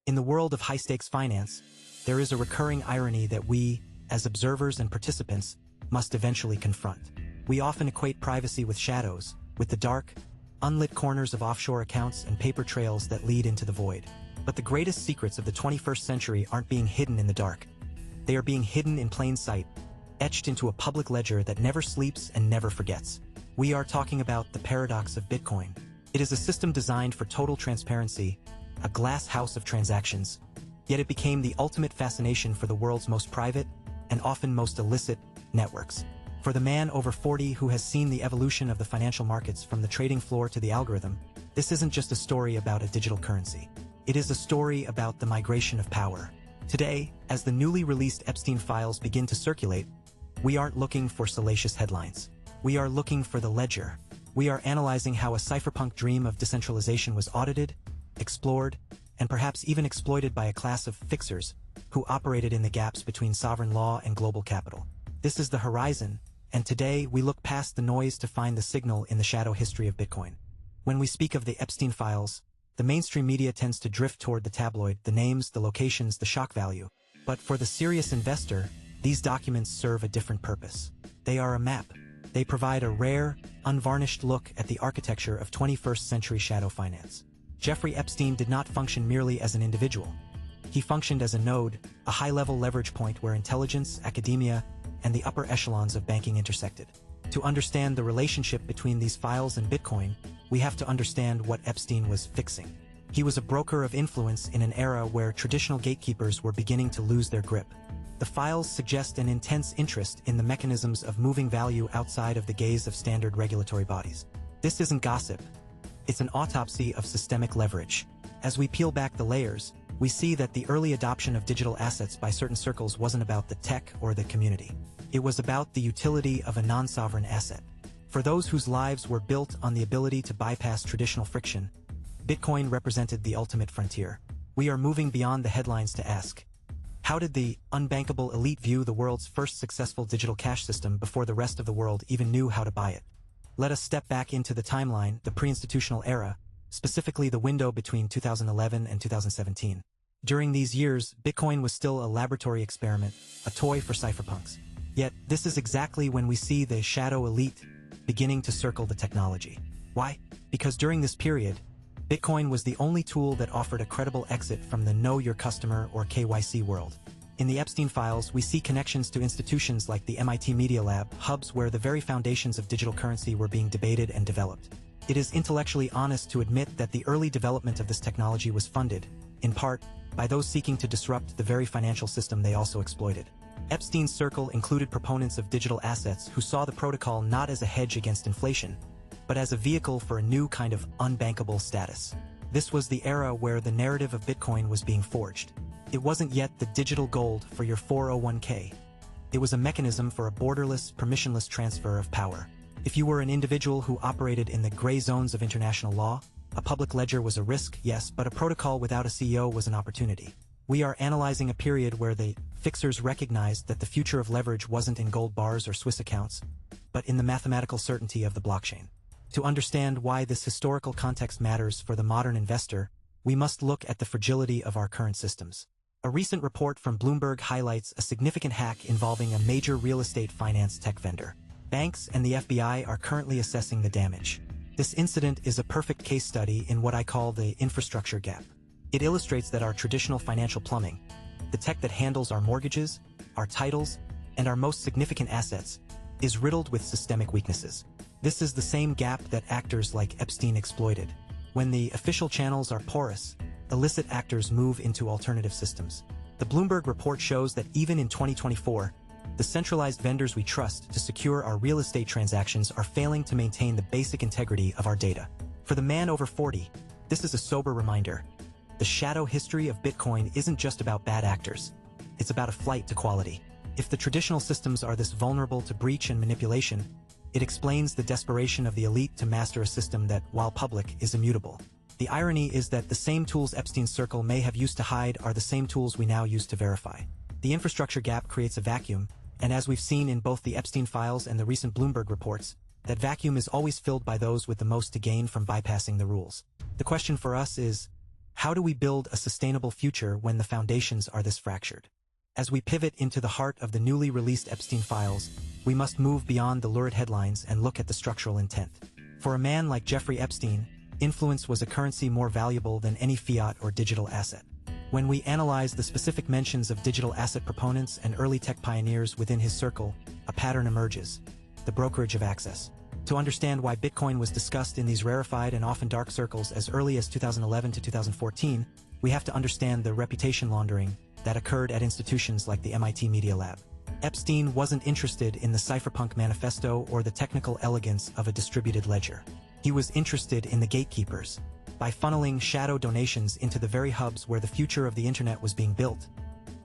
In the world of high-stakes finance, there is a recurring irony that we, as observers and participants, must eventually confront. We often equate privacy with shadows, with the dark, unlit corners of offshore accounts and paper trails that lead into the void. But the greatest secrets of the 21st century aren't being hidden in the dark. They are being hidden in plain sight, etched into a public ledger that never sleeps and never forgets. We are talking about the paradox of Bitcoin. It is a system designed for total transparency, a glass house of transactions, yet it became the ultimate fascination for the world's most private and often most illicit networks. For the man over 40 who has seen the evolution of the financial markets from the trading floor to the algorithm, this isn't just a story about a digital currency. It is a story about the migration of power. Today, as the newly released Epstein files begin to circulate, we aren't looking for salacious headlines. We are looking for the ledger. We are analyzing how a cypherpunk dream of decentralization was audited, explored, and perhaps even exploited by a class of fixers who operated in the gaps between sovereign law and global capital. This is the horizon, and today we look past the noise to find the signal in the shadow history of Bitcoin. When we speak of the Epstein files, the mainstream media tends to drift toward the tabloid, the names, the locations, the shock value. But for the serious investor, these documents serve a different purpose. They are a map. They provide a rare, unvarnished look at the architecture of 21st century shadow finance. Jeffrey Epstein did not function merely as an individual. He functioned as a node, a high-level leverage point where intelligence, academia, and the upper echelons of banking intersected. To understand the relationship between these files and Bitcoin, we have to understand what Epstein was fixing. He was a broker of influence in an era where traditional gatekeepers were beginning to lose their grip. The files suggest an intense interest in the mechanisms of moving value outside of the gaze of standard regulatory bodies. This isn't gossip. It's an autopsy of systemic leverage. As we peel back the layers, we see that the early adoption of digital assets by certain circles wasn't about the tech or the community. It was about the utility of a non-sovereign asset. For those whose lives were built on the ability to bypass traditional friction, Bitcoin represented the ultimate frontier. We are moving beyond the headlines to ask, how did the unbankable elite view the world's first successful digital cash system before the rest of the world even knew how to buy it? Let us step back into the timeline, the pre-institutional era, specifically the window between 2011 and 2017. During these years, Bitcoin was still a laboratory experiment, a toy for cypherpunks. Yet, this is exactly when we see the shadow elite beginning to circle the technology. Why? Because during this period, Bitcoin was the only tool that offered a credible exit from the Know Your Customer or KYC world. In the Epstein files, we see connections to institutions like the MIT Media Lab, hubs where the very foundations of digital currency were being debated and developed. It is intellectually honest to admit that the early development of this technology was funded, in part, by those seeking to disrupt the very financial system they also exploited. Epstein's circle included proponents of digital assets who saw the protocol not as a hedge against inflation, but as a vehicle for a new kind of unbankable status. This was the era where the narrative of Bitcoin was being forged. It wasn't yet the digital gold for your 401k. It was a mechanism for a borderless, permissionless transfer of power. If you were an individual who operated in the gray zones of international law, a public ledger was a risk, yes, but a protocol without a CEO was an opportunity. We are analyzing a period where the fixers recognized that the future of leverage wasn't in gold bars or Swiss accounts, but in the mathematical certainty of the blockchain. To understand why this historical context matters for the modern investor, we must look at the fragility of our current systems. A recent report from Bloomberg highlights a significant hack involving a major real estate finance tech vendor. Banks and the FBI are currently assessing the damage. This incident is a perfect case study in what I call the infrastructure gap. It illustrates that our traditional financial plumbing, the tech that handles our mortgages, our titles, and our most significant assets, is riddled with systemic weaknesses. This is the same gap that actors like Epstein exploited. When the official channels are porous, illicit actors move into alternative systems. The Bloomberg report shows that even in 2024, the centralized vendors we trust to secure our real estate transactions are failing to maintain the basic integrity of our data. For the man over 40, this is a sober reminder. The shadow history of Bitcoin isn't just about bad actors. It's about a flight to quality. If the traditional systems are this vulnerable to breach and manipulation, it explains the desperation of the elite to master a system that, while public, is immutable. The irony is that the same tools Epstein's circle may have used to hide are the same tools we now use to verify. The infrastructure gap creates a vacuum, and as we've seen in both the Epstein files and the recent Bloomberg reports, that vacuum is always filled by those with the most to gain from bypassing the rules. The question for us is, How do we build a sustainable future when the foundations are this fractured? As we pivot into the heart of the newly released Epstein files, we must move beyond the lurid headlines and look at the structural intent. For a man like Jeffrey Epstein, influence was a currency more valuable than any fiat or digital asset. When we analyze the specific mentions of digital asset proponents and early tech pioneers within his circle, a pattern emerges: the brokerage of access. To understand why Bitcoin was discussed in these rarefied and often dark circles as early as 2011 to 2014, we have to understand the reputation laundering that occurred at institutions like the MIT Media Lab. Epstein wasn't interested in the cypherpunk manifesto or the technical elegance of a distributed ledger. He was interested in the gatekeepers. By funneling shadow donations into the very hubs where the future of the internet was being built,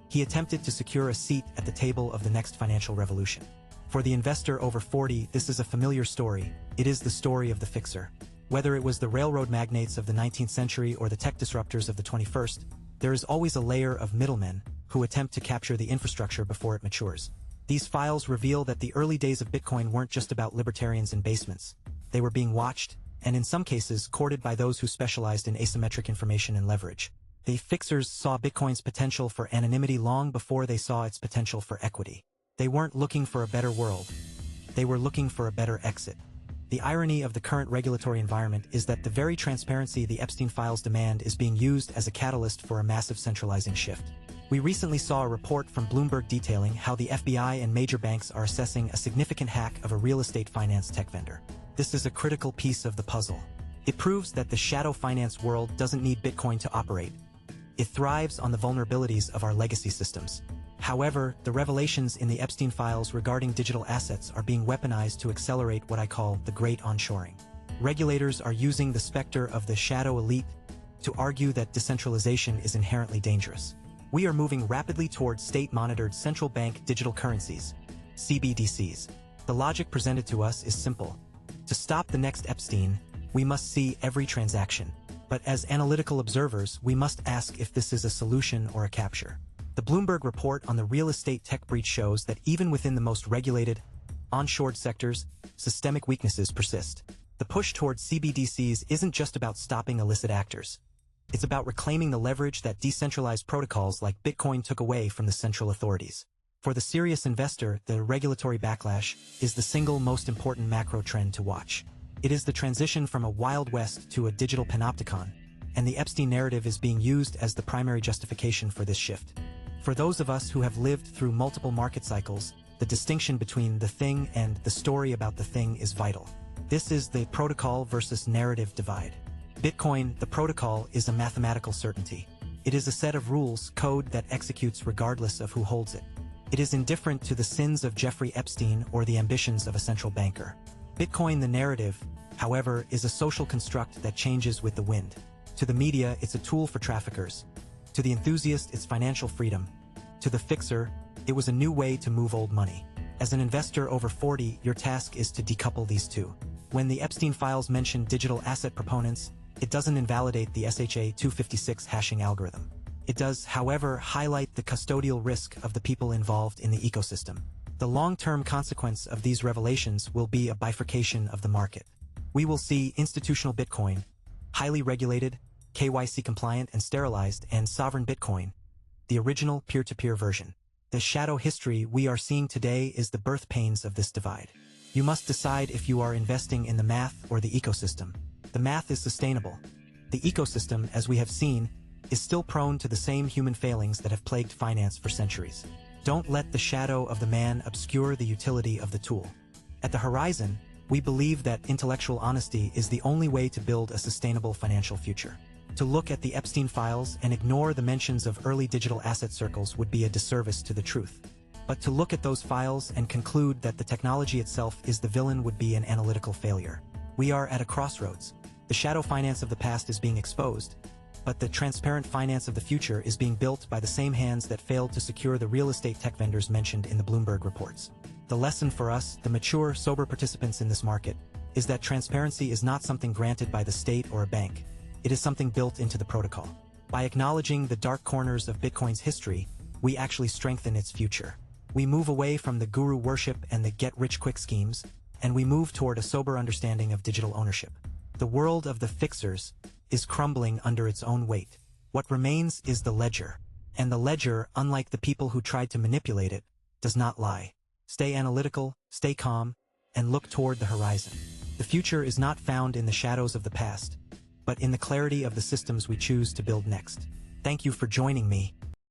he attempted to secure a seat at the table of the next financial revolution. For the investor over 40, this is a familiar story. It is the story of the fixer. Whether it was the railroad magnates of the 19th century or the tech disruptors of the 21st, there is always a layer of middlemen who attempt to capture the infrastructure before it matures. These files reveal that the early days of Bitcoin weren't just about libertarians in basements. They were being watched, and in some cases courted by those who specialized in asymmetric information and leverage. The fixers saw Bitcoin's potential for anonymity long before they saw its potential for equity. They weren't looking for a better world. They were looking for a better exit. The irony of the current regulatory environment is that the very transparency the Epstein files demand is being used as a catalyst for a massive centralizing shift. We recently saw a report from Bloomberg detailing how the FBI and major banks are assessing a significant hack of a real estate finance tech vendor. This is a critical piece of the puzzle. It proves that the shadow finance world doesn't need Bitcoin to operate. It thrives on the vulnerabilities of our legacy systems. However, the revelations in the Epstein files regarding digital assets are being weaponized to accelerate what I call the great onshoring. Regulators are using the specter of the shadow elite to argue that decentralization is inherently dangerous. We are moving rapidly towards state-monitored central bank digital currencies, CBDCs. The logic presented to us is simple. To stop the next Epstein, we must see every transaction. But as analytical observers, we must ask if this is a solution or a capture. The Bloomberg report on the real estate tech breach shows that even within the most regulated, onshored sectors, systemic weaknesses persist. The push towards CBDCs isn't just about stopping illicit actors. It's about reclaiming the leverage that decentralized protocols like Bitcoin took away from the central authorities. For the serious investor, the regulatory backlash is the single most important macro trend to watch. It is the transition from a Wild West to a digital panopticon, and the Epstein narrative is being used as the primary justification for this shift. For those of us who have lived through multiple market cycles, the distinction between the thing and the story about the thing is vital. This is the protocol versus narrative divide. Bitcoin, the protocol, is a mathematical certainty. It is a set of rules, code that executes regardless of who holds it. It is indifferent to the sins of Jeffrey Epstein or the ambitions of a central banker. Bitcoin, the narrative, however, is a social construct that changes with the wind. To the media, it's a tool for traffickers. To the enthusiast, it's financial freedom. To the fixer, it was a new way to move old money. As an investor over 40, your task is to decouple these two. When the Epstein files mention digital asset proponents, it doesn't invalidate the SHA-256 hashing algorithm. It does, however, highlight the custodial risk of the people involved in the ecosystem. The long-term consequence of these revelations will be a bifurcation of the market. We will see institutional Bitcoin, highly regulated, KYC compliant and sterilized, and sovereign Bitcoin, the original peer-to-peer version. The shadow history we are seeing today is the birth pains of this divide. You must decide if you are investing in the math or the ecosystem. The math is sustainable. The ecosystem, as we have seen, is still prone to the same human failings that have plagued finance for centuries. Don't let the shadow of the man obscure the utility of the tool. At the horizon, we believe that intellectual honesty is the only way to build a sustainable financial future. To look at the Epstein files and ignore the mentions of early digital asset circles would be a disservice to the truth. But to look at those files and conclude that the technology itself is the villain would be an analytical failure. We are at a crossroads. The shadow finance of the past is being exposed, but the transparent finance of the future is being built by the same hands that failed to secure the real estate tech vendors mentioned in the Bloomberg reports. The lesson for us, the mature, sober participants in this market, is that transparency is not something granted by the state or a bank. It is something built into the protocol. By acknowledging the dark corners of Bitcoin's history, we actually strengthen its future. We move away from the guru worship and the get-rich-quick schemes, and we move toward a sober understanding of digital ownership. The world of the fixers is crumbling under its own weight. What remains is the ledger. And the ledger, unlike the people who tried to manipulate it, does not lie. Stay analytical, stay calm, and look toward the horizon. The future is not found in the shadows of the past, but in the clarity of the systems we choose to build next. Thank you for joining me,